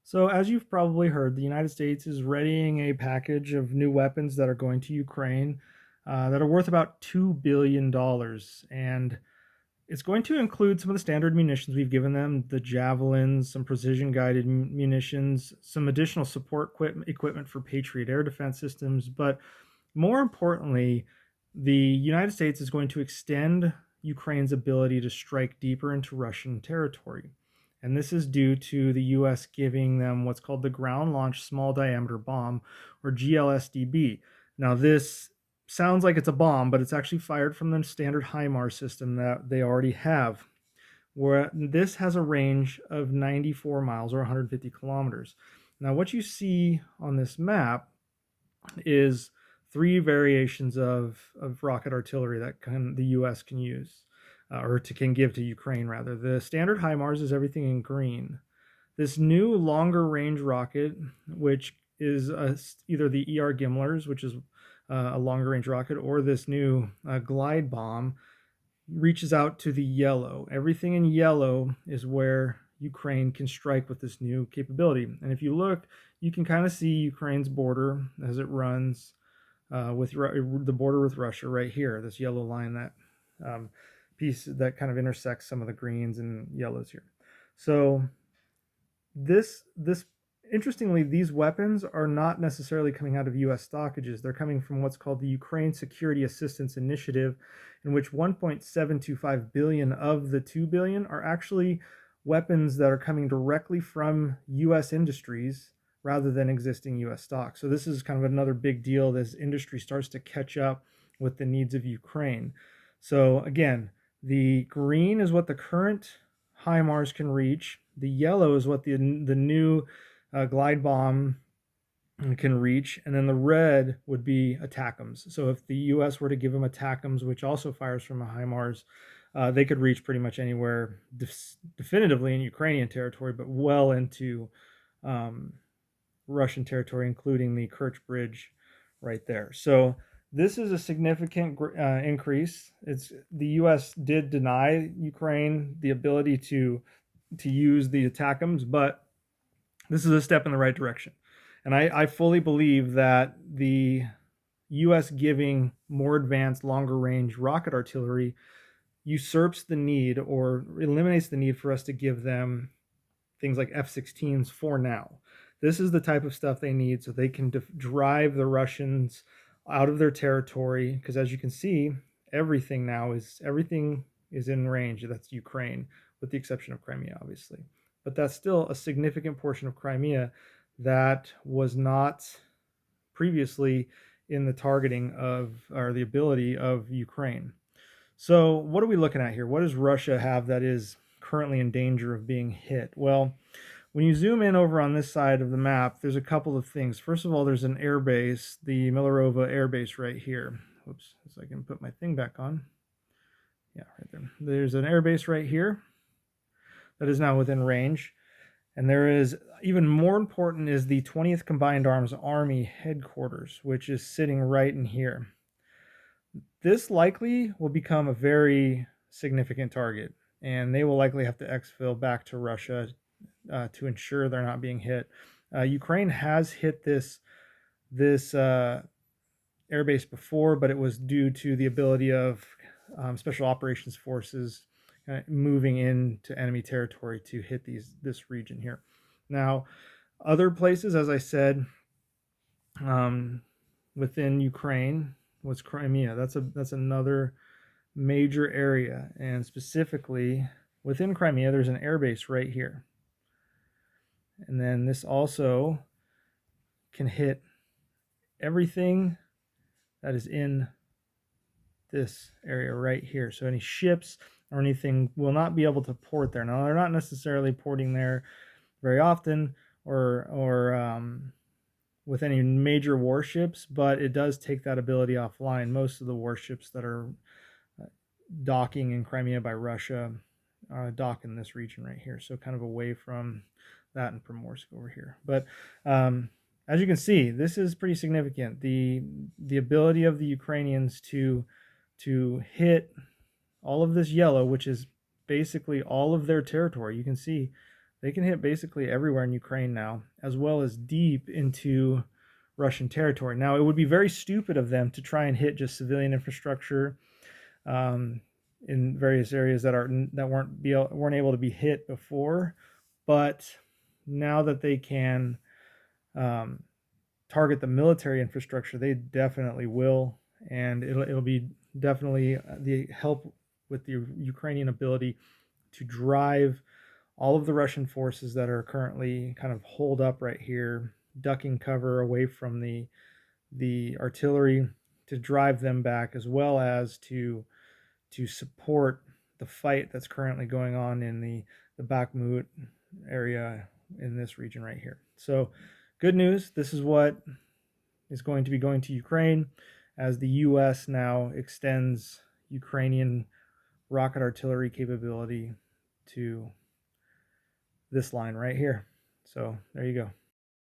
So, as you've probably heard, the United States is readying a package of new weapons that are going to Ukraine that are worth about $2 billion. And it's going to include some of the standard munitions we've given them, the javelins, some precision guided munitions, some additional support equipment for Patriot air defense systems. But more importantly, the United States is going to extend Ukraine's ability to strike deeper into Russian territory. And this is due to the US giving them what's called the Ground Launched Small Diameter Bomb, or GLSDB. Now, this sounds like it's a bomb, but it's actually fired from the standard HIMARS system that they already have, where this has a range of 94 miles or 150 kilometers. Now, what you see on this map is three variations of rocket artillery that the U.S. can use, can give to Ukraine, rather. The standard HIMARS is everything in green. This new longer range rocket, which is either the ER Gimlers, which is a longer range rocket, or this new glide bomb, reaches out to the yellow. Everything in yellow is where Ukraine can strike with this new capability. And if you look, you can kind of see Ukraine's border as it runs with the border with Russia right here, this yellow line, that piece that kind of intersects some of the greens and yellows here. So this interestingly, these weapons are not necessarily coming out of U.S. stockages. They're coming from what's called the Ukraine Security Assistance Initiative, in which 1.725 billion of the 2 billion are actually weapons that are coming directly from U.S. industries rather than existing U.S. stocks. So this is kind of another big deal as industry starts to catch up with the needs of Ukraine. So again, the green is what the current HIMARS can reach. The yellow is what the new glide bomb can reach, and then the red would be ATACMS. So if the U.S. were to give them ATACMS, which also fires from a HIMARS, they could reach pretty much anywhere, definitively in Ukrainian territory, but well into Russian territory, including the Kerch Bridge right there. So this is a significant increase. The U.S. did deny Ukraine the ability to use the ATACMS, but this is a step in the right direction. And I fully believe that the U.S. giving more advanced, longer range rocket artillery usurps the need or eliminates the need for us to give them things like F-16s for now. This is the type of stuff they need so they can drive the Russians out of their territory, because as you can see, everything is in range. That's Ukraine, with the exception of Crimea, obviously. But that's still a significant portion of Crimea that was not previously in the targeting of, or the ability of, Ukraine. So what are we looking at here? What does Russia have that is currently in danger of being hit? Well, when you zoom in over on this side of the map, there's a couple of things. First of all, there's an air base, the Milorova Air Base right here. Whoops, so I can put my thing back on. Yeah, right there. There's an air base right here that is now within range. And there is, even more important, is the 20th Combined Arms Army headquarters, which is sitting right in here. This likely will become a very significant target, and they will likely have to exfil back to Russia to ensure they're not being hit. Ukraine has hit this airbase before, but it was due to the ability of special operations forces moving into enemy territory to hit this region here. Now, other places, as I said, within Ukraine was Crimea. That's another major area, and specifically within Crimea, there's an airbase right here. And then this also can hit everything that is in this area right here. So any ships or anything will not be able to port there. Now, they're not necessarily porting there very often or with any major warships, but it does take that ability offline. Most of the warships that are docking in Crimea by Russia dock in this region right here, so kind of away from that and Primorsk over here. But as you can see, this is pretty significant. The ability of the Ukrainians to hit all of this yellow, which is basically all of their territory. You can see they can hit basically everywhere in Ukraine now, as well as deep into Russian territory. Now, it would be very stupid of them to try and hit just civilian infrastructure um, in various areas that weren't able to be hit before, but now that they can um, target the military infrastructure, they definitely will, and it'll be definitely the help with the Ukrainian ability to drive all of the Russian forces that are currently kind of holed up right here, ducking cover away from the artillery, to drive them back, as well as to support the fight that's currently going on in the Bakhmut area in this region right here. So, good news. This is what is going to be going to Ukraine as the U.S. now extends Ukrainian rocket artillery capability to this line right here. So, there you go.